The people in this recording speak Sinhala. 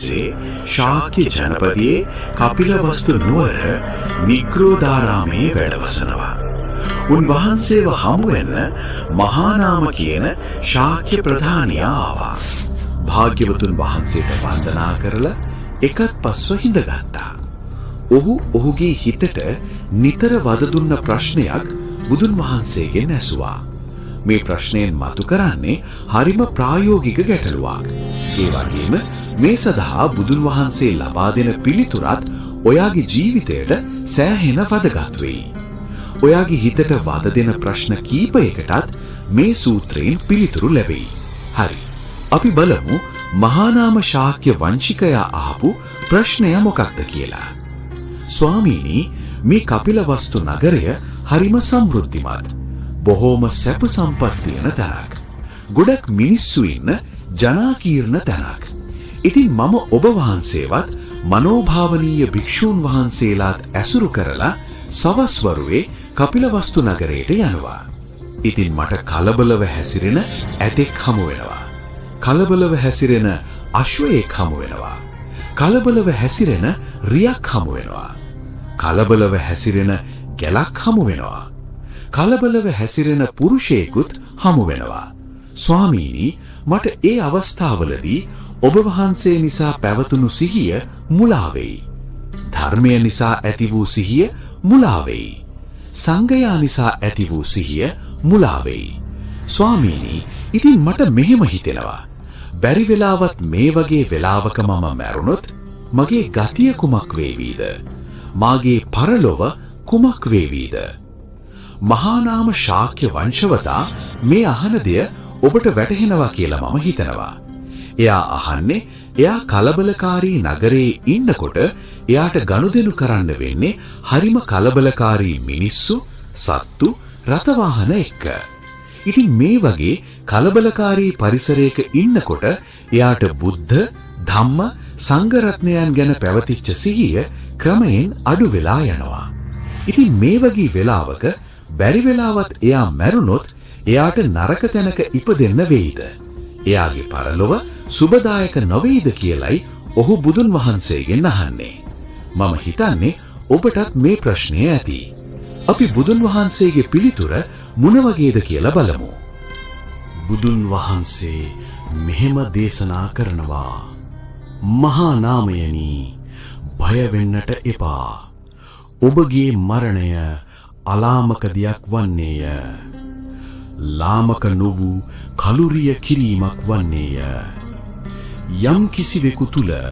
පස්සේ ශාක්‍ය ජනපදයේ කපිලවස්තු නුවර නිග්‍රෝධාරාමයේ වැඩවසනවා. උන්වහන්සේව හමු වෙන්න මහානාම කියන ශාක්‍ය ප්‍රධානියා ආවා. භාග්‍යවතුන් වහන්සේට වන්දනා කරලා එකත් පස්ව හිඳගත්තා. ඔහු ඔහුගේ හිතට නිතර වද දුන්න ප්‍රශ්නයක් බුදුන් වහන්සේගෙන් ඇසුවා. මේ ප්‍රශ්නයෙන් මතු කරන්නේ හරිම ප්‍රායෝගික ගැටලුවක්. ඒ වගේම මේ සඳහා බුදුන් වහන්සේ ලබා දෙන පිළිතුරත් ඔයාගේ ජීවිතයට සෑහෙන වැදගත් වෙයි. ඔයාගේ හිතට වද දෙන ප්‍රශ්න කීපයකටත් මේ සූත්‍රයෙන් පිළිතුරු ලැබෙයි. හරි. අපි බලමු මහානාම ශාක්‍ය වංශිකයා අහපු ප්‍රශ්නය මොකක්ද කියලා. ස්වාමීනි, මේ කපිලවස්තු නගරය හරිම සමෘද්ධිමත්. බොහෝම සැප සම්පත් තියෙන තැනක්. ගොඩක් මිනිස්සු ඉන්න ජනාකීර්ණ තැනක්. ඉතින් මම ඔබ වහන්සේවත් මනෝභාවනීය භික්ෂූන් වහන්සේලාත් ඇසුරු කරලා සවස් වරුවේ කපිලවස්තු නගරයට යනවා. ඉතින් මට කලබලව හැසිරෙන ඇතෙක් හමු වෙනවා. කලබලව හැසිරෙන අශ්වයෙක් හමු වෙනවා. කලබලව හැසිරෙන රියක් හමු වෙනවා. කලබලව හැසිරෙන ගැලක් හමු වෙනවා. කලබලව හැසිරෙන පුරුෂයෙකුත් හමු වෙනවා. ස්වාමීනි, මට ඒ අවස්ථාවලදී ඔබ වහන්සේ නිසා පැවතුණු සිහිය මුලා වෙයි. ධර්මය නිසා ඇති වූ සිහිය මුලා වෙයි. සංඝයා නිසා ඇති වූ සිහිය මුලා වෙයි. ස්වාමීනි, ඉතින් මට මෙහෙම හිතෙනවා. බැරි වෙලාවත් මේ වගේ වෙලාවක මම මැරුණොත් මගේ ගතිය කුමක් වේවිද? මාගේ පරලොව කුමක් වේවිද? මහානාම ශාක්‍ය වංශවතා මේ අහන දෙය ඔබට වැටහෙනවා කියලා මම හිතනවා. එයා අහන්නේ එයා කලබලකාරී නගරේ ඉන්නකොට එයාට ගනුදෙනු කරන්න වෙන්නේ හරිම කලබලකාරී මිනිස්සු, සත්තු, රථවාහන එක්ක. ඉතින් මේ වගේ කලබලකාරී පරිසරයක ඉන්නකොට එයාට බුද්ධ, ධම්ම, සංඝ රත්නයන් ගැන පැවතිච්ච සිහිය ක්‍රමයෙන් අඩු වෙලා යනවා. ඉතින් මේ වගේ වෙලාවක බැරි වෙලාවත් එයා මැරුණොත් එයාට නරක තැනක ඉපදෙන්න වෙයිද? එයාගේ පරලොව සුබදායක නොවේද කියලයි ඔහු බුදුන් වහන්සේගෙන් අහන්නේ. මම හිතන්නේ ඔබටත් මේ ප්‍රශ්නය ඇති. අපි බුදුන් වහන්සේගේ පිළිතුර මොන වගේද කියලා බලමු. බුදුන් වහන්සේ මෙහෙම දේශනා කරනවා. මහා නාමයනි, භය වෙන්නට එපා. ඔබගේ මරණය අලාමක දෙයක් වන්නේය. ලාමක නොවූ කලුරිය කිරීමක් වන්නේය. යම් කිසිවෙකු තුල